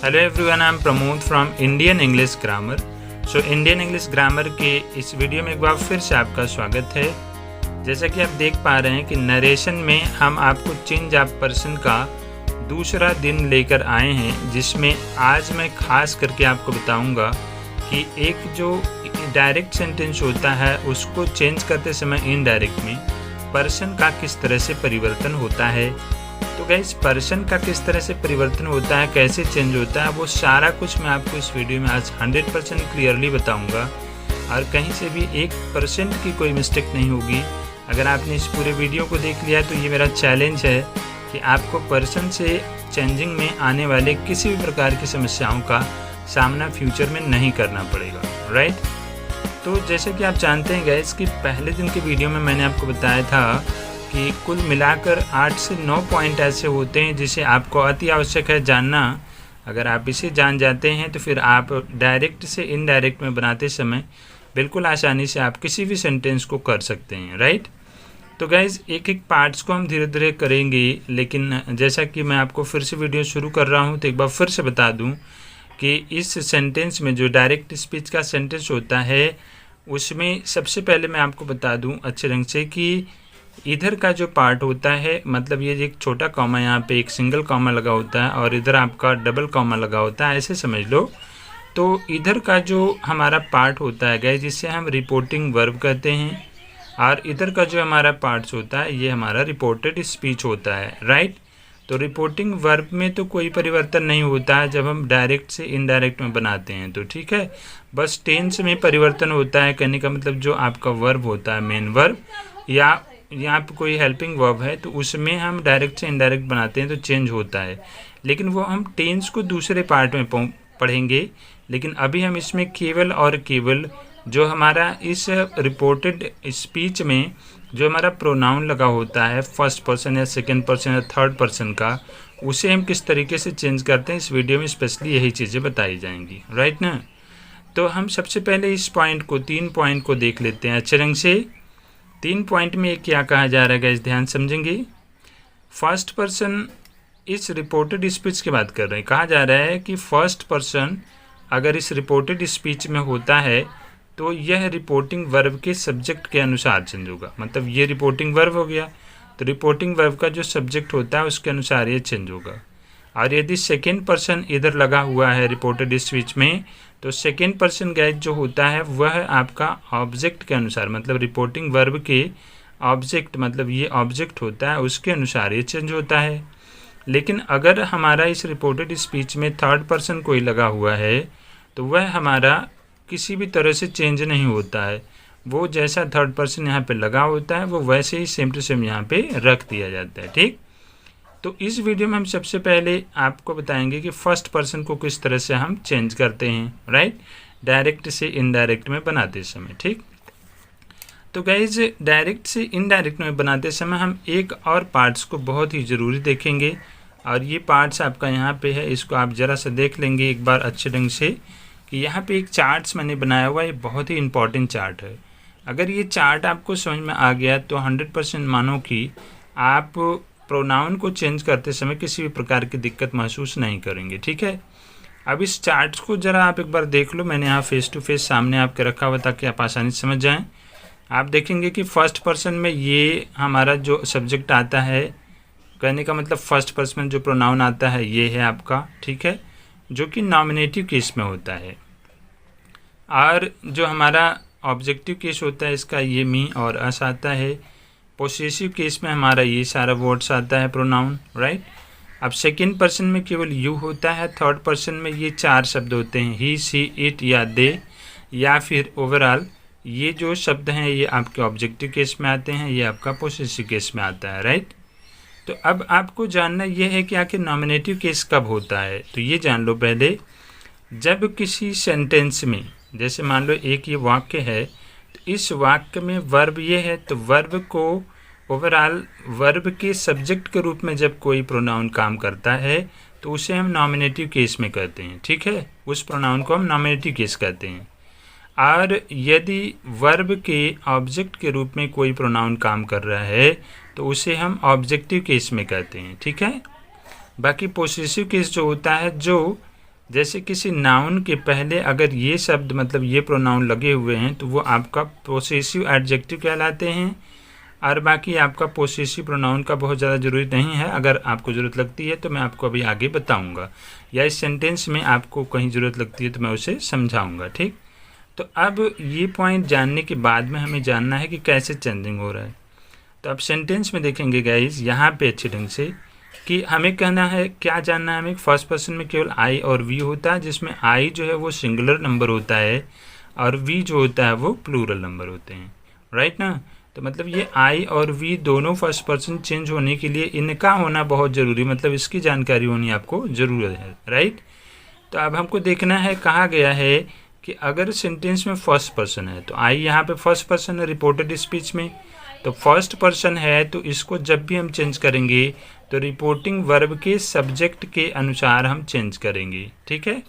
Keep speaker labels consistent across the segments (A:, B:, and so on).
A: Hello everyone, I am Pramod from Indian English grammar. Indian English grammar के इस video में एक बार फिर से आपका स्वागत है। जैसा कि आप देख पा रहे हैं कि नरेशन में हम आपको चेंज ऑफ पर्सन का दूसरा दिन लेकर आए हैं, जिसमें आज मैं खास करके आपको बताऊंगा कि एक जो डायरेक्ट सेंटेंस होता है उसको चेंज करते समय इनडायरेक्ट में पर्सन का किस तरह से परिवर्तन होता है। तो गाइस, पर्सन का किस तरह से परिवर्तन होता है, कैसे चेंज होता है, वो सारा कुछ मैं आपको इस वीडियो में आज 100% क्लियरली बताऊंगा और कहीं से भी 1% की कोई मिस्टेक नहीं होगी। अगर आपने इस पूरे वीडियो को देख लिया तो ये मेरा चैलेंज है कि आपको पर्सन से चेंजिंग में आने वाले किसी भी प्रकार की समस्याओं का सामना फ्यूचर में नहीं करना पड़ेगा, राइट। तो जैसे कि आप जानते हैं गाइस कि पहले दिन के वीडियो में मैंने आपको बताया था कि कुल मिलाकर 8 से 9 पॉइंट ऐसे होते हैं जिसे आपको अति आवश्यक है जानना। अगर आप इसे जान जाते हैं तो फिर आप डायरेक्ट से इनडायरेक्ट में बनाते समय बिल्कुल आसानी से आप किसी भी सेंटेंस को कर सकते हैं, राइट। तो गाइज़, एक एक पार्ट्स को हम धीरे धीरे करेंगे, लेकिन जैसा कि मैं आपको फिर से वीडियो शुरू कर रहा हूँ तो एक बार फिर से बता दूँ कि इस सेंटेंस में जो डायरेक्ट स्पीच का सेंटेंस होता है उसमें सबसे पहले मैं आपको बता दूँ अच्छे ढंग से कि इधर का जो पार्ट होता है, मतलब ये एक छोटा कॉमा, यहाँ पे एक सिंगल कॉमा लगा होता है और इधर आपका डबल कॉमा लगा होता है, ऐसे समझ लो। तो इधर का जो हमारा पार्ट होता है गाइस, जिसे हम रिपोर्टिंग वर्ब कहते हैं, और इधर का जो हमारा पार्ट्स होता है ये हमारा रिपोर्टेड स्पीच होता है, राइट। तो रिपोर्टिंग वर्ब में तो कोई परिवर्तन नहीं होता है जब हम डायरेक्ट से इनडायरेक्ट में बनाते हैं, तो ठीक है। बस टेंस में परिवर्तन होता है, कहने का मतलब जो आपका वर्ब होता है, मेन वर्ब, या यहाँ पे कोई हेल्पिंग वर्ब है तो उसमें हम डायरेक्ट से इनडायरेक्ट बनाते हैं तो चेंज होता है, लेकिन वो हम टेंस को दूसरे पार्ट में पढ़ेंगे। लेकिन अभी हम इसमें केवल और केवल जो हमारा इस रिपोर्टेड स्पीच में जो हमारा प्रोनाउन लगा होता है फर्स्ट पर्सन या सेकंड पर्सन या थर्ड पर्सन का, उसे हम किस तरीके से चेंज करते हैं इस वीडियो में स्पेशली यही चीज़ें बताई जाएंगी, राइट ना। तो हम सबसे पहले इस पॉइंट को 3 पॉइंट को देख लेते हैं अच्छे रंग से। 3 पॉइंट में क्या कहा जा रहा है गाइस, ध्यान समझेंगे। फर्स्ट पर्सन इस रिपोर्टेड स्पीच की बात कर रहे हैं। कहा जा रहा है कि फर्स्ट पर्सन अगर इस रिपोर्टेड स्पीच में होता है तो यह रिपोर्टिंग वर्ब के सब्जेक्ट के अनुसार चेंज होगा। मतलब ये रिपोर्टिंग वर्ब हो गया तो रिपोर्टिंग वर्ब का जो सब्जेक्ट होता है उसके अनुसार ये चेंज होगा। और यदि सेकेंड पर्सन इधर लगा हुआ है रिपोर्टेड स्पीच में तो सेकेंड पर्सन गाइस जो होता है वह आपका ऑब्जेक्ट के अनुसार, मतलब रिपोर्टिंग वर्ब के ऑब्जेक्ट, मतलब ये ऑब्जेक्ट होता है उसके अनुसार ये चेंज होता है। लेकिन अगर हमारा इस रिपोर्टेड स्पीच में थर्ड पर्सन कोई लगा हुआ है तो वह हमारा किसी भी तरह से चेंज नहीं होता है। वो जैसा थर्ड पर्सन यहाँ पे लगा होता है वो वैसे ही सेम टू सेम यहाँ पे रख दिया जाता है, ठीक। तो इस वीडियो में हम सबसे पहले आपको बताएंगे कि फर्स्ट पर्सन को किस तरह से हम चेंज करते हैं, राइट, डायरेक्ट से इनडायरेक्ट में बनाते समय, ठीक। तो गाइज, डायरेक्ट से इनडायरेक्ट में बनाते समय हम एक और पार्ट्स को बहुत ही ज़रूरी देखेंगे, और ये पार्ट्स आपका यहाँ पे है, इसको आप ज़रा सा देख लेंगे एक बार अच्छे ढंग से कि यहाँ पे एक चार्ट्स मैंने बनाया हुआ है, बहुत ही इंपॉर्टेंट चार्ट है। अगर ये चार्ट आपको समझ में आ गया तो 100% मानो कि आप प्रोनाउन को चेंज करते समय किसी भी प्रकार की दिक्कत महसूस नहीं करेंगे, ठीक है। अब इस चार्ट को ज़रा आप एक बार देख लो, मैंने यहाँ फेस टू फेस सामने आपके रखा हुआ ताकि आप आसानी से समझ जाएं। आप देखेंगे कि फर्स्ट पर्सन में ये हमारा जो सब्जेक्ट आता है, कहने का मतलब फर्स्ट पर्सन में जो प्रोनाउन आता है ये है आपका, ठीक है, जो कि नॉमिनेटिव केस में होता है। और जो हमारा ऑब्जेक्टिव केस होता है इसका ये मी और अस आता है। पोसेसिव केस में हमारा ये सारा वर्ड्स आता है प्रोनाउन, राइट। अब सेकेंड पर्सन में केवल यू होता है, थर्ड पर्सन में ये 4 शब्द होते हैं, ही, सी, इट या दे, या फिर ओवरऑल। ये जो शब्द हैं ये आपके ऑब्जेक्टिव केस में आते हैं, ये आपका पोसेसिव केस में आता है, राइट। तो अब आपको जानना ये है कि आखिर नॉमिनेटिव केस कब होता है, तो ये जान लो पहले। जब किसी सेंटेंस में, जैसे मान लो एक ये वाक्य है, तो इस वाक्य में वर्ब ये है तो वर्ब को ओवरऑल वर्ब के सब्जेक्ट के रूप में जब कोई प्रोनाउन काम करता है तो उसे हम नॉमिनेटिव केस में कहते हैं, ठीक है, उस प्रोनाउन को हम नॉमिनेटिव केस कहते हैं। और यदि वर्ब के ऑब्जेक्ट के रूप में कोई प्रोनाउन काम कर रहा है तो उसे हम ऑब्जेक्टिव केस में कहते हैं, ठीक है। बाकी पोसेसिव केस जो होता है, जो जैसे किसी नाउन के पहले अगर ये शब्द मतलब ये प्रोनाउन लगे हुए हैं तो वो आपका पोसेसिव एडजेक्टिव कहलाते हैं, और बाकी आपका पोसेसिव प्रोनाउन का बहुत ज़्यादा ज़रूरी नहीं है। अगर आपको ज़रूरत लगती है तो मैं आपको अभी आगे बताऊंगा, या इस सेंटेंस में आपको कहीं ज़रूरत लगती है तो मैं उसे समझाऊंगा, ठीक। तो अब ये पॉइंट जानने के बाद में हमें जानना है कि कैसे चेंजिंग हो रहा है। तो अब सेंटेंस में देखेंगे गाइज यहाँ पे अच्छे ढंग से कि हमें कहना है, क्या जानना है हमें, फर्स्ट पर्सन में केवल आई और वी होता है, जिसमें आई जो है वो सिंगुलर नंबर होता है और वी जो होता है वो प्लूरल नंबर होते हैं, राइट ना। तो मतलब ये आई और वी दोनों फर्स्ट पर्सन चेंज होने के लिए इनका होना बहुत ज़रूरी, मतलब इसकी जानकारी होनी आपको ज़रूरत है, राइट। तो अब हमको देखना है, कहा गया है कि अगर सेंटेंस में फर्स्ट पर्सन है तो आई यहाँ पे फर्स्ट पर्सन है रिपोर्टेड स्पीच में, तो फर्स्ट पर्सन है तो इसको जब भी हम चेंज करेंगे तो रिपोर्टिंग वर्ब के सब्जेक्ट के अनुसार हम चेंज करेंगे, ठीक है।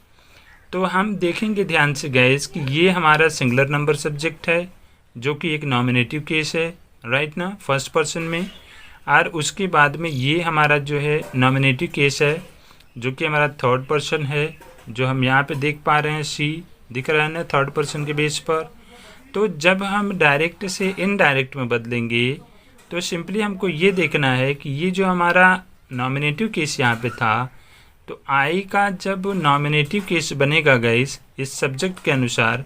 A: तो हम देखेंगे ध्यान से गाइस कि ये हमारा सिंगुलर नंबर सब्जेक्ट है जो कि एक नॉमिनेटिव केस है, राइट ना, फर्स्ट पर्सन में। और उसके बाद में ये हमारा जो है नॉमिनेटिव केस है जो कि हमारा थर्ड पर्सन है, जो हम यहाँ पे देख पा रहे हैं, सी दिख रहा है ना थर्ड पर्सन के बेस पर। तो जब हम डायरेक्ट से इनडायरेक्ट में बदलेंगे तो सिंपली हमको ये देखना है कि ये जो हमारा नॉमिनेटिव केस यहाँ पे था, तो आई का जब नॉमिनेटिव केस बनेगा गाइस इस सब्जेक्ट के अनुसार,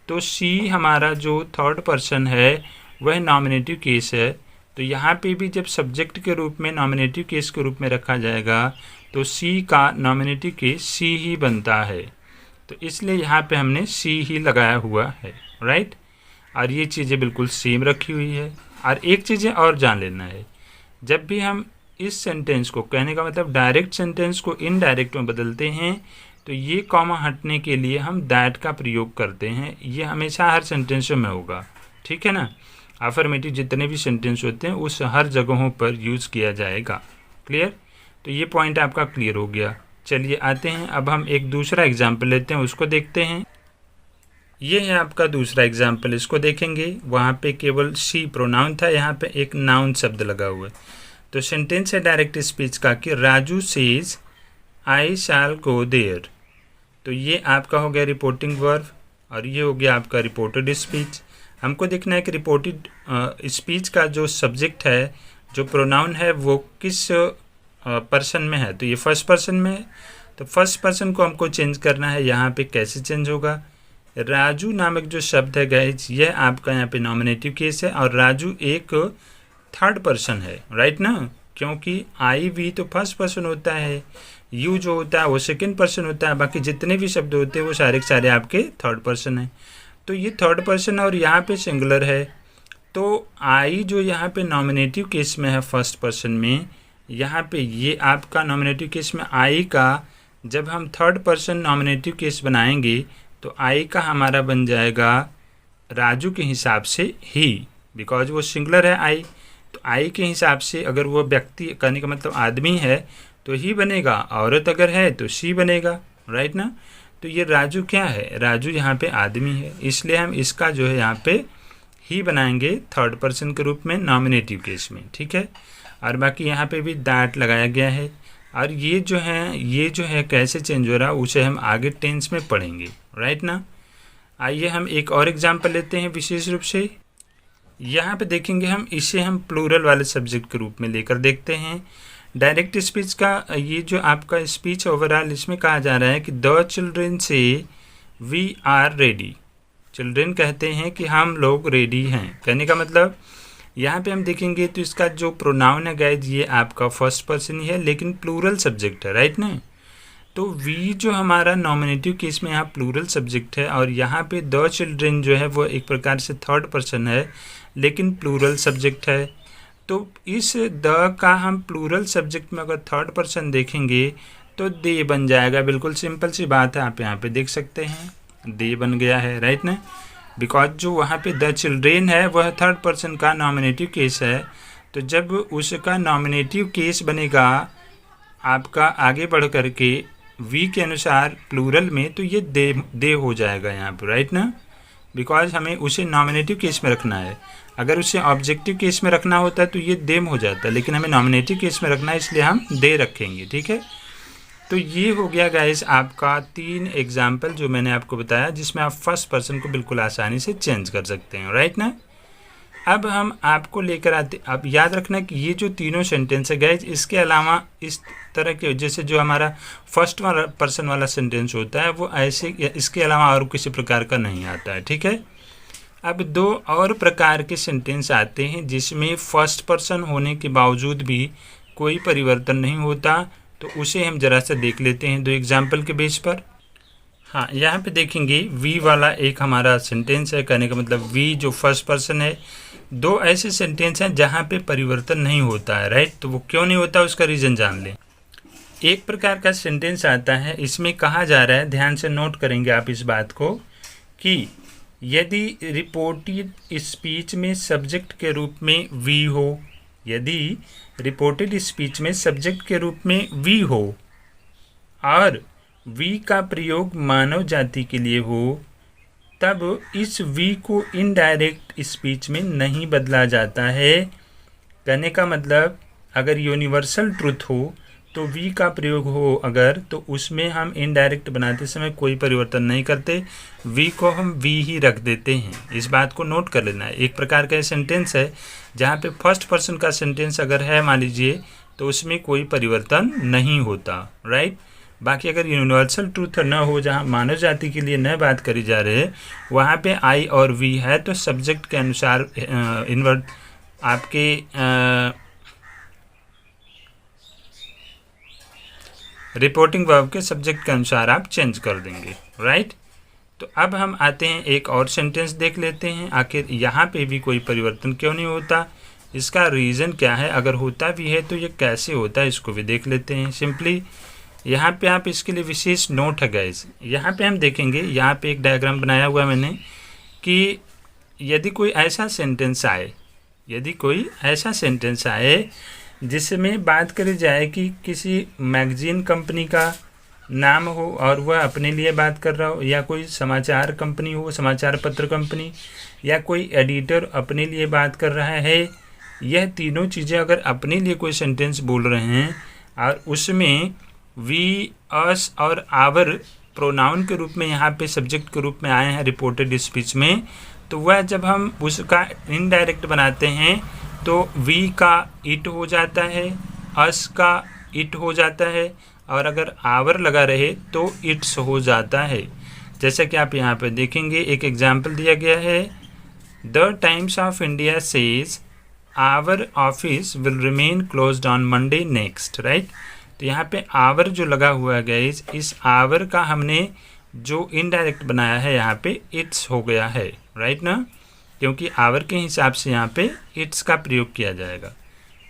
A: तो सी हमारा जो थर्ड पर्सन है वह नॉमिनेटिव केस है। तो यहाँ पे भी जब सब्जेक्ट के रूप में नॉमिनेटिव केस के रूप में रखा जाएगा तो सी का नॉमिनेटिव केस सी ही बनता है, तो इसलिए यहाँ पे हमने सी ही लगाया हुआ है, राइट। और ये चीज़ें बिल्कुल सेम रखी हुई है। और एक चीज़ें और जान लेना है, जब भी हम इस सेंटेंस को, कहने का मतलब डायरेक्ट सेंटेंस को इनडायरेक्ट में बदलते हैं, तो ये कॉमा हटने के लिए हम दैट का प्रयोग करते हैं। ये हमेशा हर सेंटेंस में होगा, ठीक है ना। अफर्मेटिव जितने भी सेंटेंस होते हैं उस हर जगहों पर यूज़ किया जाएगा, क्लियर। तो ये पॉइंट आपका क्लियर हो गया। चलिए आते हैं, अब हम एक दूसरा एग्जाम्पल लेते हैं, उसको देखते हैं। ये है आपका दूसरा एग्जाम्पल, इसको देखेंगे। वहाँ पे केवल सी प्रोनाउन था, यहाँ पे एक नाउन शब्द लगा हुआ है। तो सेंटेंस है डायरेक्ट स्पीच का कि Raju says I shall go there. तो ये आपका हो गया रिपोर्टिंग वर्ब और ये हो गया आपका रिपोर्टेड स्पीच। हमको देखना है कि रिपोर्टेड स्पीच का जो सब्जेक्ट है, जो प्रोनाउन है, वो किस पर्सन में है। तो ये फर्स्ट पर्सन में है, तो फर्स्ट पर्सन को हमको चेंज करना है। यहाँ पे कैसे चेंज होगा, राजू नामक जो शब्द है गाइज, यह आपका यहाँ पे नॉमिनेटिव केस है और राजू एक थर्ड पर्सन है, राइट ना, क्योंकि आई वी तो फर्स्ट पर्सन होता है, यू जो होता है वो सेकंड पर्सन होता है, बाकी जितने भी शब्द होते हैं वो सारे के सारे आपके थर्ड पर्सन हैं। तो ये थर्ड पर्सन और यहाँ पे सिंगुलर है, तो आई जो यहाँ पे नॉमिनेटिव केस में है फर्स्ट पर्सन में, यहाँ पे ये आपका नॉमिनेटिव केस में आई का जब हम थर्ड पर्सन नॉमिनेटिव केस बनाएंगे तो आई का हमारा बन जाएगा राजू के हिसाब से ही, बिकॉज वो सिंगुलर है आई। तो आई के हिसाब से अगर वो व्यक्ति, कहने का मतलब आदमी है तो ही बनेगा, औरत अगर है तो सी बनेगा, राइट ना। तो ये राजू क्या है, राजू यहाँ पे आदमी है, इसलिए हम इसका जो है यहाँ पे ही बनाएंगे थर्ड पर्सन के रूप में नॉमिनेटिव केस में, ठीक है। और बाकी यहाँ पे भी दैट लगाया गया है। और ये जो है कैसे चेंज हो रहा है उसे हम आगे टेंस में पढ़ेंगे, राइट ना। आइए हम एक और एग्जांपल लेते हैं विशेष रूप से। यहाँ पे देखेंगे हम इसे हम प्लूरल वाले सब्जेक्ट के रूप में लेकर देखते हैं। डायरेक्ट स्पीच का ये जो आपका स्पीच ओवरऑल, इसमें कहा जा रहा है कि द चिल्ड्रेन से वी आर रेडी। चिल्ड्रेन कहते हैं कि हम लोग रेडी हैं, कहने का मतलब यहाँ पे हम देखेंगे तो इसका जो प्रोनाउन है गाइज ये आपका फर्स्ट पर्सन ही है, लेकिन प्लूरल सब्जेक्ट है, राइट ना। तो वी जो हमारा नॉमिनेटिव केस में यहाँ प्लूरल सब्जेक्ट है और यहाँ पे द चिल्ड्रेन जो है वो एक प्रकार से थर्ड पर्सन है लेकिन प्लूरल सब्जेक्ट है। तो इस द का हम प्लूरल सब्जेक्ट में अगर थर्ड पर्सन देखेंगे तो दे बन जाएगा। बिल्कुल सिंपल सी बात है, आप यहाँ पे देख सकते हैं दे बन गया है, राइट ना। बिकॉज जो वहाँ पे द चिल्ड्रेन है वह थर्ड पर्सन का नॉमिनेटिव केस है, तो जब उसका नॉमिनेटिव केस बनेगा आपका आगे बढ़ कर के वी के अनुसार प्लूरल में, तो ये दे हो जाएगा यहाँ पर, राइट ना। बिकॉज हमें उसे नॉमिनेटिव केस में रखना है। अगर उसे ऑब्जेक्टिव केस में रखना होता तो ये देम हो जाता, लेकिन हमें नॉमिनेटिव केस में रखना है इसलिए हम दे रखेंगे, ठीक है। तो ये हो गया गाइस आपका 3 एग्जाम्पल जो मैंने आपको बताया, जिसमें आप फर्स्ट पर्सन को बिल्कुल आसानी से चेंज कर सकते हैं, राइट ना। अब हम आपको लेकर आते, अब याद रखना कि ये जो तीनों सेंटेंस है गाइस, इसके अलावा इस तरह के जैसे जो हमारा फर्स्ट पर्सन वाला सेंटेंस होता है वो ऐसे, इसके अलावा और किसी प्रकार का नहीं आता है, ठीक है। अब 2 और प्रकार के सेंटेंस आते हैं जिसमें फर्स्ट पर्सन होने के बावजूद भी कोई परिवर्तन नहीं होता, तो उसे हम जरा सा देख लेते हैं 2 एग्जाम्पल के बेस पर। हाँ, यहाँ पे देखेंगे वी वाला एक हमारा सेंटेंस है, कहने का मतलब वी जो फर्स्ट पर्सन है। 2 ऐसे सेंटेंस हैं जहाँ पे परिवर्तन नहीं होता है, राइट। तो वो क्यों नहीं होता उसका रीज़न जान लें। एक प्रकार का सेंटेंस आता है, इसमें कहा जा रहा है, ध्यान से नोट करेंगे आप इस बात को, कि यदि रिपोर्टेड स्पीच में सब्जेक्ट के रूप में वी हो, यदि रिपोर्टेड स्पीच में सब्जेक्ट के रूप में वी हो और वी का प्रयोग मानव जाति के लिए हो, तब इस वी को इनडायरेक्ट स्पीच में नहीं बदला जाता है। कहने का मतलब अगर यूनिवर्सल ट्रुथ हो तो वी का प्रयोग हो अगर, तो उसमें हम इनडायरेक्ट बनाते समय कोई परिवर्तन नहीं करते, वी को हम वी ही रख देते हैं। इस बात को नोट कर लेना है। एक प्रकार का सेंटेंस है जहाँ पे फर्स्ट पर्सन का सेंटेंस अगर है मान लीजिए, तो उसमें कोई परिवर्तन नहीं होता, राइट। बाकी अगर यूनिवर्सल ट्रूथ न हो, जहाँ मानव जाति के लिए न बात करी जा रही है, वहाँ पे आई और वी है, तो सब्जेक्ट के अनुसार इन्वर्ट आपके रिपोर्टिंग वर्ब के सब्जेक्ट के अनुसार आप चेंज कर देंगे, राइट। तो अब हम आते हैं एक और सेंटेंस देख लेते हैं, आखिर यहाँ पे भी कोई परिवर्तन क्यों नहीं होता, इसका रीज़न क्या है, अगर होता भी है तो ये कैसे होता है, इसको भी देख लेते हैं। सिंपली यहाँ पे आप इसके लिए विशेष नोट है गाइस, यहाँ पे हम देखेंगे, यहाँ पे एक डायग्राम बनाया हुआ मैंने कि यदि कोई ऐसा सेंटेंस आए, यदि कोई ऐसा सेंटेंस आए जिसमें बात करी जाए कि किसी मैगजीन कंपनी का नाम हो और वह अपने लिए बात कर रहा हो, या कोई समाचार कंपनी हो, समाचार पत्र कंपनी, या कोई एडिटर अपने लिए बात कर रहा है, यह तीनों चीज़ें अगर अपने लिए कोई सेंटेंस बोल रहे हैं और उसमें वी, अस और आवर प्रोनाउन के रूप में यहाँ पे सब्जेक्ट के रूप में आए हैं रिपोर्टेड स्पीच में, तो वह जब हम उसका इनडायरेक्ट बनाते हैं तो वी का इट हो जाता है, अस का इट हो जाता है, और अगर आवर लगा रहे तो इट्स हो जाता है। जैसा कि आप यहाँ पे देखेंगे, एक एग्जाम्पल दिया गया है, the Times of India says our office will remain closed on Monday next, right. तो यहाँ पे आवर जो लगा हुआ है गाइस, इस आवर का हमने जो इनडायरेक्ट बनाया है यहाँ पे इट्स हो गया है, राइट ना, क्योंकि आवर के हिसाब से यहाँ पे इट्स का प्रयोग किया जाएगा।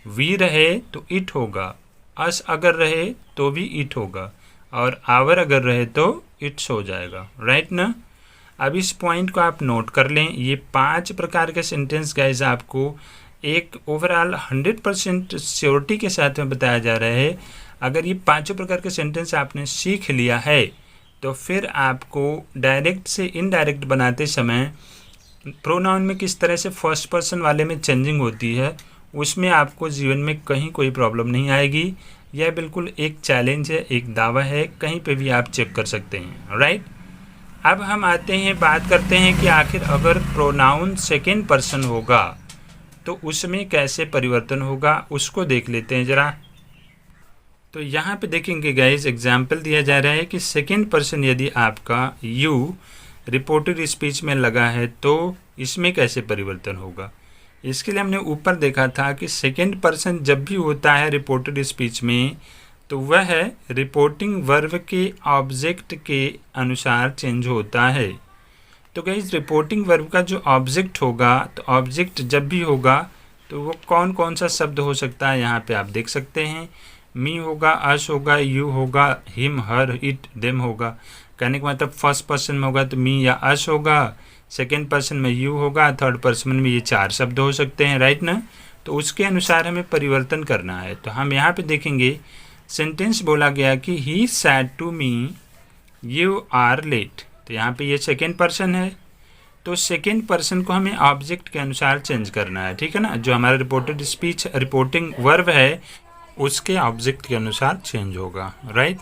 A: वी रहे तो इट होगा, अस अगर रहे तो भी इट होगा, और आवर अगर रहे तो इट्स हो जाएगा, राइट ना। अब इस पॉइंट को आप नोट कर लें, ये 5 प्रकार के सेंटेंस गाइस आपको एक ओवरऑल 100% श्योरिटी के साथ में बताया जा रहा है। अगर ये 5 प्रकार के सेंटेंस आपने सीख लिया है तो फिर आपको डायरेक्ट से इनडायरेक्ट बनाते समय प्रोनाउन में किस तरह से फर्स्ट पर्सन वाले में चेंजिंग होती है, उसमें आपको जीवन में कहीं कोई प्रॉब्लम नहीं आएगी। यह बिल्कुल एक चैलेंज है, एक दावा है, कहीं पे भी आप चेक कर सकते हैं, राइट। अब हम आते हैं, बात करते हैं कि आखिर अगर प्रोनाउन सेकेंड पर्सन होगा तो उसमें कैसे परिवर्तन होगा, उसको देख लेते हैं ज़रा। तो यहाँ पे देखेंगे गाइस, एग्जाम्पल दिया जा रहा है कि सेकेंड पर्सन यदि आपका यू रिपोर्टेड स्पीच में लगा है तो इसमें कैसे परिवर्तन होगा। इसके लिए हमने ऊपर देखा था कि सेकेंड पर्सन जब भी होता है रिपोर्टेड स्पीच में तो वह रिपोर्टिंग वर्ब के ऑब्जेक्ट के अनुसार चेंज होता है। तो गाइस रिपोर्टिंग वर्ब का जो ऑब्जेक्ट होगा, तो ऑब्जेक्ट जब भी होगा तो वो कौन कौन सा शब्द हो सकता है, यहाँ पे आप देख सकते हैं। मी होगा, अस होगा, यू होगा, हिम, हर, इट, देम होगा। कहने का मतलब फर्स्ट पर्सन में होगा तो मी या अस होगा, सेकेंड पर्सन में यू होगा, थर्ड पर्सन में ये 4 शब्द हो सकते हैं, राइट ना। तो उसके अनुसार हमें परिवर्तन करना है। तो हम यहाँ पे देखेंगे, सेंटेंस बोला गया कि he said to me you are late, तो यहाँ पे ये सेकेंड पर्सन है, तो सेकेंड पर्सन को हमें ऑब्जेक्ट के अनुसार चेंज करना है, ठीक है ना। जो हमारा रिपोर्टेड स्पीच रिपोर्टिंग वर्ब है उसके ऑब्जेक्ट के अनुसार चेंज होगा, राइट।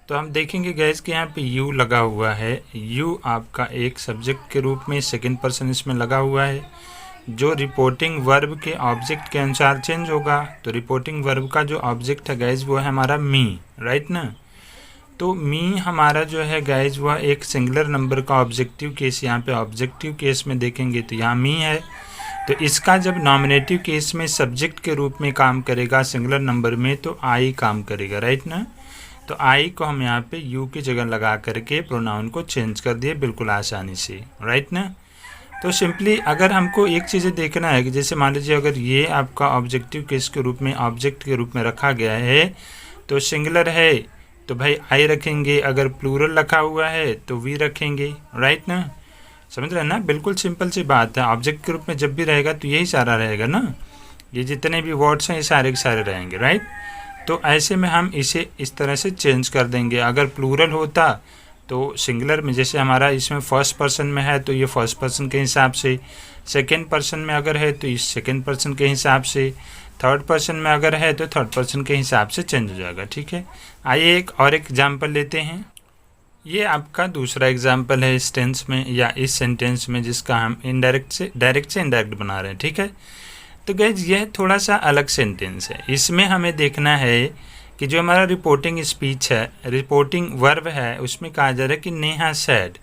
A: तो हम देखेंगे गैस कि यहाँ पे यू लगा हुआ है। यू आपका एक सब्जेक्ट के रूप में सेकंड पर्सन इसमें लगा हुआ है, जो रिपोर्टिंग वर्ब के ऑब्जेक्ट के अनुसार चेंज होगा। तो रिपोर्टिंग वर्ब का जो ऑब्जेक्ट है गैस वो है हमारा मी, राइट ना। तो मी हमारा जो है गैस वह एक सिंगुलर नंबर का ऑब्जेक्टिव केस, यहाँ पे ऑब्जेक्टिव केस में देखेंगे तो यहाँ मी है। तो इसका जब नॉमिनेटिव केस में सब्जेक्ट के रूप में काम करेगा सिंगुलर नंबर में तो आई काम करेगा, राइट ना। तो आई को हम यहाँ पे यू की जगह लगा करके प्रोनाउन को चेंज कर दिए बिल्कुल आसानी से, राइट ना। तो सिंपली अगर हमको एक चीज़ देखना है कि जैसे मान लीजिए अगर ये आपका ऑब्जेक्टिव केस के रूप में ऑब्जेक्ट के रूप में रखा गया है तो सिंगुलर है तो भाई आई रखेंगे, अगर प्लूरल रखा हुआ है तो वी रखेंगे, राइट ना। समझ रहे हैं ना, बिल्कुल सिंपल सी बात है। ऑब्जेक्ट के रूप में जब भी रहेगा तो यही सारा रहेगा ना, ये जितने भी वर्ड्स हैं ये सारे के सारे रहेंगे, राइट। तो ऐसे में हम इसे इस तरह से चेंज कर देंगे। अगर प्लूरल होता तो सिंगुलर में जैसे हमारा इसमें फर्स्ट पर्सन में है तो ये फर्स्ट पर्सन के हिसाब से, सेकेंड पर्सन में अगर है तो इस सेकेंड पर्सन के हिसाब से, थर्ड पर्सन में अगर है तो थर्ड पर्सन के हिसाब से चेंज हो जाएगा, ठीक है। आइए एक और एग्जाम्पल लेते हैं। ये आपका दूसरा एग्जाम्पल है इस टेंस में या इस सेंटेंस में जिसका हम डायरेक्ट से इनडायरेक्ट बना रहे हैं, ठीक है। तो गाइस यह थोड़ा सा अलग सेंटेंस है। इसमें हमें देखना है कि जो हमारा रिपोर्टिंग स्पीच है, रिपोर्टिंग वर्ब है, उसमें कहा जा रहा है कि Neha sad.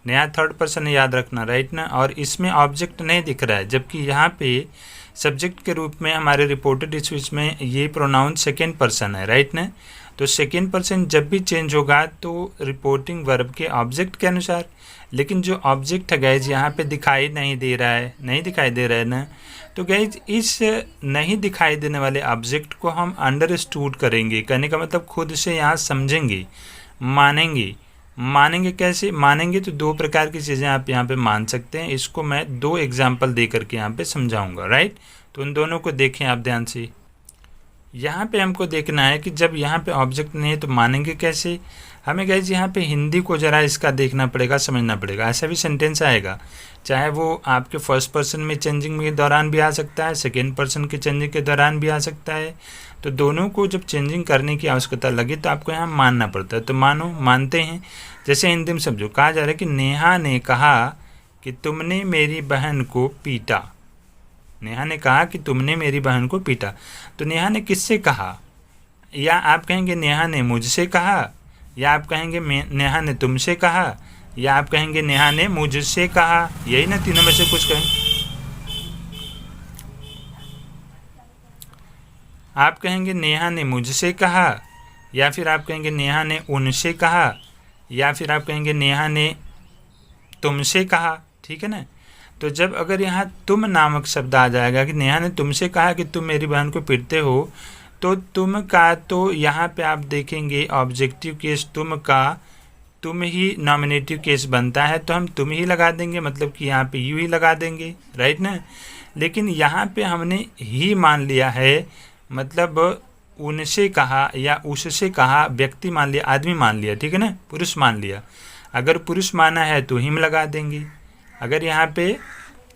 A: Neha third person याद रखना, राइट ना। और इसमें ऑब्जेक्ट नहीं दिख रहा है, जबकि यहाँ पे सब्जेक्ट के रूप में हमारे रिपोर्टेड स्पीच में ये प्रोनाउन सेकेंड पर्सन है, राइट ना। तो सेकेंड पर्सन जब भी चेंज होगा तो रिपोर्टिंग वर्ब के ऑब्जेक्ट के अनुसार, लेकिन जो ऑब्जेक्ट है गैज यहाँ पे दिखाई नहीं दे रहा है, नहीं दिखाई दे रहा है ना। तो गैज इस नहीं दिखाई देने वाले ऑब्जेक्ट को हम अंडरस्टूड करेंगे, कहने का मतलब खुद से यहाँ समझेंगे, मानेंगे। मानेंगे कैसे मानेंगे? तो दो प्रकार की चीज़ें आप यहाँ पे मान सकते हैं। इसको मैं दो एग्जाम्पल दे करके यहाँ पे समझाऊंगा, राइट। तो उन दोनों को देखें आप ध्यान से। यहाँ पे हमको देखना है कि जब यहाँ पे ऑब्जेक्ट नहीं है तो मानेंगे कैसे। हमें गाइस यहाँ पे हिंदी को ज़रा इसका देखना पड़ेगा, समझना पड़ेगा। ऐसा भी सेंटेंस आएगा, चाहे वो आपके फर्स्ट पर्सन में चेंजिंग के दौरान भी आ सकता है, सेकेंड पर्सन के चेंजिंग के दौरान भी आ सकता है। तो दोनों को जब चेंजिंग करने की आवश्यकता लगे तो आपको यहाँ मानना पड़ता है। तो मानो, मानते हैं। जैसे हिंदी में समझो, कहा जा रहा है कि नेहा ने कहा कि तुमने मेरी बहन को पीटा। नेहा ने कहा कि तुमने मेरी बहन को पीटा। तो नेहा ने किससे कहा? या आप कहेंगे नेहा ने मुझसे कहा, या आप कहेंगे नेहा ने तुमसे कहा, या आप कहेंगे नेहा ने मुझसे कहा। यही ना, तीनों में से कुछ कहें। आप कहेंगे नेहा ने मुझसे कहा, या फिर आप कहेंगे नेहा ने उनसे कहा, या फिर आप कहेंगे नेहा ने तुमसे कहा, ठीक है ना। तो जब अगर यहाँ तुम नामक शब्द आ जाएगा कि नेहा ने तुमसे कहा कि तुम मेरी बहन को पीटते हो, तो तुम का तो यहाँ पे आप देखेंगे ऑब्जेक्टिव केस तुम का, तुम ही नॉमिनेटिव केस बनता है, तो हम तुम ही लगा देंगे, मतलब कि यहाँ पे यू ही लगा देंगे, राइट ना। लेकिन यहाँ पे हमने ही मान लिया है, मतलब उनसे कहा या उससे कहा, व्यक्ति मान लिया, आदमी मान लिया, ठीक है ना, पुरुष मान लिया। अगर पुरुष माना है तो हिम लगा देंगे। अगर यहाँ पे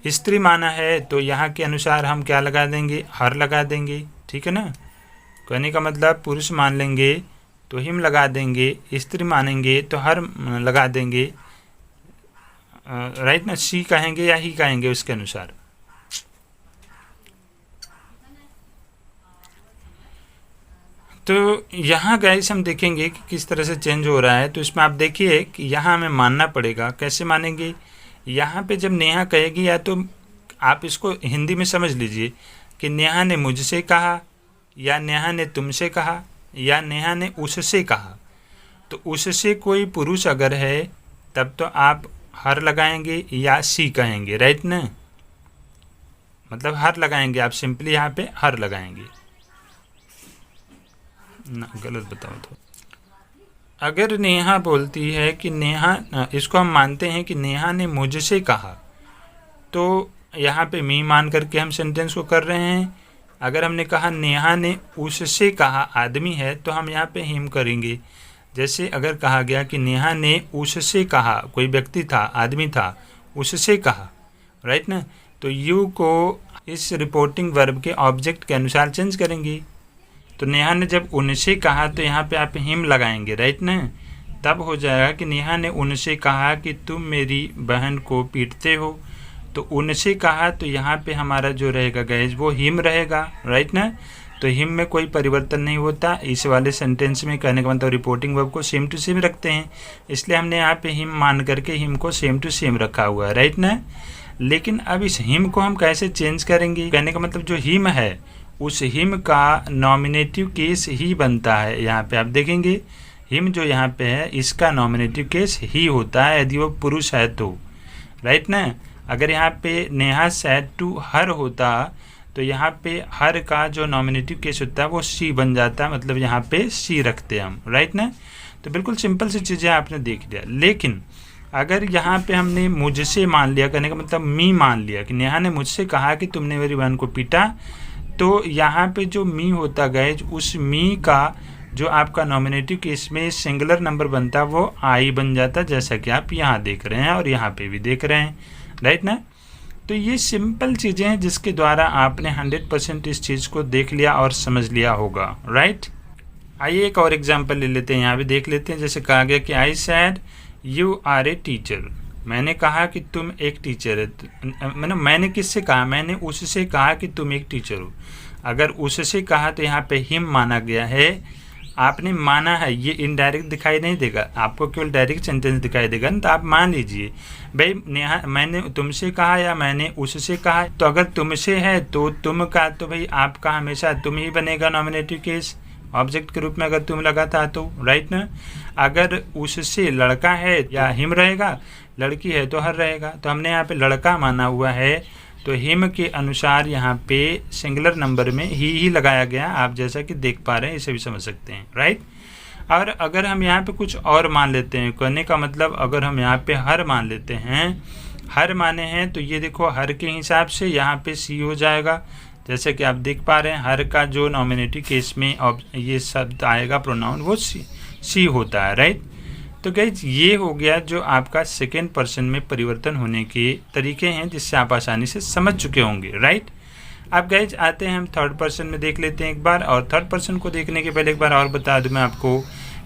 A: स्त्री माना है तो यहाँ के अनुसार हम क्या लगा देंगे? हर लगा देंगे, ठीक है ना। कहने का मतलब पुरुष मान लेंगे तो हिम लगा देंगे, स्त्री मानेंगे तो हर लगा देंगे, राइट ना। सी कहेंगे या ही कहेंगे उसके अनुसार। तो यहाँ गाइस हम देखेंगे कि किस तरह से चेंज हो रहा है। तो इसमें आप देखिए कि यहाँ हमें मानना पड़ेगा। कैसे मानेंगे? यहाँ पे जब नेहा कहेगी, या तो आप इसको हिंदी में समझ लीजिए कि नेहा ने मुझसे कहा, या नेहा ने तुमसे कहा, या नेहा ने उससे कहा। तो उससे कोई पुरुष अगर है तब तो आप हर लगाएंगे या सी कहेंगे, राइट ना। मतलब हर लगाएंगे आप, सिंपली यहाँ पे हर लगाएंगे ना। गलत बताओ तो अगर नेहा बोलती है कि नेहा, इसको हम मानते हैं कि नेहा ने मुझसे कहा, तो यहाँ पे मी मान करके हम सेंटेंस को कर रहे हैं। अगर हमने कहा नेहा ने उससे कहा, आदमी है, तो हम यहाँ पे हिम करेंगे। जैसे अगर कहा गया कि नेहा ने उससे कहा, कोई व्यक्ति था, आदमी था, उससे कहा, राइट ना। तो यू को इस रिपोर्टिंग वर्ब के ऑब्जेक्ट के अनुसार चेंज करेंगे। तो नेहा ने जब उनसे कहा तो यहाँ पे आप हिम लगाएंगे, राइट ना। तब हो जाएगा कि नेहा ने उनसे कहा कि तुम मेरी बहन को पीटते हो, तो उनसे कहा तो यहाँ पे हमारा जो रहेगा गाइज वो हिम रहेगा, राइट ना। तो हिम में कोई परिवर्तन नहीं होता। इस वाले सेंटेंस में कहने का मतलब रिपोर्टिंग वर्ब को सेम टू सेम रखते हैं, इसलिए हमने यहाँ पे हिम मान करके हिम को सेम टू सेम रखा हुआ है, राइट ना। लेकिन अब इस हिम को हम कैसे चेंज करेंगे, कहने का मतलब जो हिम है उस हिम का नॉमिनेटिव केस ही बनता है। यहाँ पे आप देखेंगे हिम जो यहाँ पे है इसका नॉमिनेटिव केस ही होता है यदि वो पुरुष है तो, राइट ना। अगर यहाँ पे नेहा सेड टू हर होता तो यहाँ पे हर का जो नॉमिनेटिव केस होता है वो सी बन जाता है, मतलब यहाँ पे सी रखते हैं हम, राइट ना। तो बिल्कुल सिंपल सी चीज़ें आपने देख लिया। लेकिन अगर यहाँ पे हमने मुझसे मान लिया, कहने का मतलब मी मान लिया कि नेहा ने मुझसे कहा कि तुमने मेरी बहन को पीटा, तो यहाँ पे जो मी होता गाइज उस मी का जो आपका नॉमिनेटिव केस में सिंगुलर नंबर बनता वो आई बन जाता, जैसा कि आप यहाँ देख रहे हैं और यहाँ पे भी देख रहे हैं, राइट ना। तो ये सिंपल चीज़ें हैं जिसके द्वारा आपने 100% इस चीज़ को देख लिया और समझ लिया होगा, राइट। आइए एक और एग्जांपल ले लेते हैं, यहाँ भी देख लेते हैं। जैसे कहा गया कि I said you are a teacher, मैंने कहा कि तुम एक टीचर है। मतलब मैंने किससे कहा, मैंने उससे कहा कि तुम एक टीचर हो। अगर उससे कहा तो यहाँ पे हिम माना गया है, आपने माना है, ये इनडायरेक्ट दिखाई नहीं देगा, आपको केवल डायरेक्ट सेंटेंस दिखाई देगा ना। तो आप मान लीजिए भाई नेहा मैंने तुमसे कहा या मैंने उससे कहा, तो अगर तुमसे है तो तुम का तो भाई आपका हमेशा तुम ही बनेगा नॉमिनेटिव केस, ऑब्जेक्ट के रूप में अगर तुम लगाता तो, राइट ना। अगर उससे लड़का है या हिम रहेगा, लड़की है तो हर रहेगा। तो हमने यहाँ पे लड़का माना हुआ है, तो हिम के अनुसार यहाँ पे सिंगुलर नंबर में ही लगाया गया, आप जैसा कि देख पा रहे हैं, इसे भी समझ सकते हैं, राइट। और अगर हम यहाँ पे कुछ और मान लेते हैं, कहने का मतलब अगर हम यहाँ पे हर मान लेते हैं, हर माने हैं, तो ये देखो हर के हिसाब से यहाँ पे सी हो जाएगा, जैसे कि आप देख पा रहे हैं। हर का जो नॉमिनेटिव केस में ये शब्द आएगा प्रोनाउन वो सी होता है, राइट। तो गाइज ये हो गया जो आपका सेकेंड पर्सन में परिवर्तन होने के तरीके हैं, जिससे आप आसानी से समझ चुके होंगे, राइट। अब गाइज आते हैं हम थर्ड पर्सन में देख लेते हैं एक बार। और थर्ड पर्सन को देखने के पहले एक बार और बता दूं मैं आपको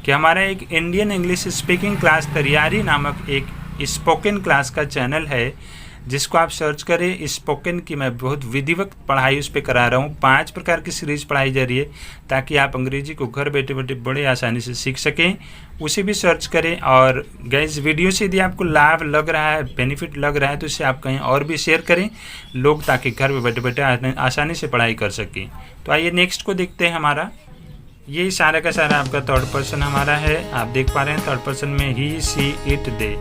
A: कि हमारा एक इंडियन इंग्लिश स्पीकिंग क्लास तैयारी नामक एक स्पोकन क्लास का चैनल है, जिसको आप सर्च करें। स्पोकन की मैं बहुत विधिवत पढ़ाई उस पर करा रहा हूँ, 5 प्रकार की सीरीज पढ़ाई जा रही है, ताकि आप अंग्रेजी को घर बैठे बैठे बड़े आसानी से सीख सकें। उसे भी सर्च करें। और गाइस वीडियो से यदि आपको लाभ लग रहा है, बेनिफिट लग रहा है, तो इसे आप कहीं और भी शेयर करें लोग, ताकि घर में बैठे बैठे आसानी से पढ़ाई कर सकें। तो आइए नेक्स्ट को देखते हैं। हमारा ये सारा का सारा आपका थर्ड पर्सन हमारा है, आप देख पा रहे हैं। थर्ड पर्सन में ही सी इट दे,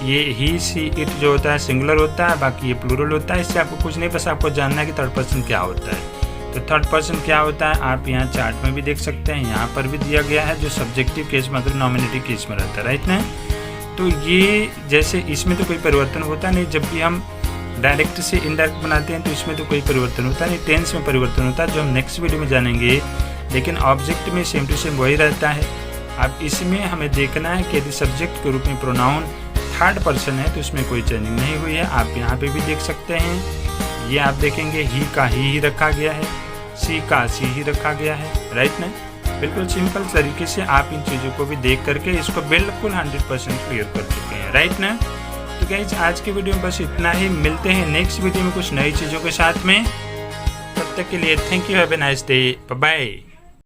A: ये ही सी इट जो होता है सिंगुलर होता है, बाकी ये प्लूरल होता है। इससे आपको कुछ नहीं, बस आपको जानना है कि थर्ड पर्सन क्या होता है। तो थर्ड पर्सन क्या होता है आप यहाँ चार्ट में भी देख सकते हैं, यहाँ पर भी दिया गया है, जो सब्जेक्टिव केस में, मतलब नॉमिनेटिव केस में रहता है, राइट ना। तो ये जैसे इसमें तो कोई परिवर्तन होता नहीं, जब भी हम डायरेक्ट से इनडायरेक्ट बनाते हैं तो इसमें तो कोई परिवर्तन होता नहीं, टेंस में परिवर्तन होता है, जो हम नेक्स्ट वीडियो में जानेंगे। लेकिन ऑब्जेक्ट में सेम टू सेम वही रहता है। अब इसमें हमें देखना है कि यदि सब्जेक्ट के रूप में प्रोनाउन थर्ड पर्सन है तो इसमें कोई चेंजिंग नहीं हुई है, आप यहाँ पे भी देख सकते हैं। ये आप देखेंगे ही का ही रखा गया है, सी का सी ही रखा गया है, राइट ना। बिल्कुल सिंपल तरीके से आप इन चीज़ों को भी देख करके इसको बिल्कुल 100% क्लियर कर चुके हैं, राइट ना। तो गाइस आज की वीडियो में बस इतना ही, मिलते हैं नेक्स्ट वीडियो में कुछ नई चीज़ों के साथ में। तब तक के लिए thank you, have a nice day, bye bye.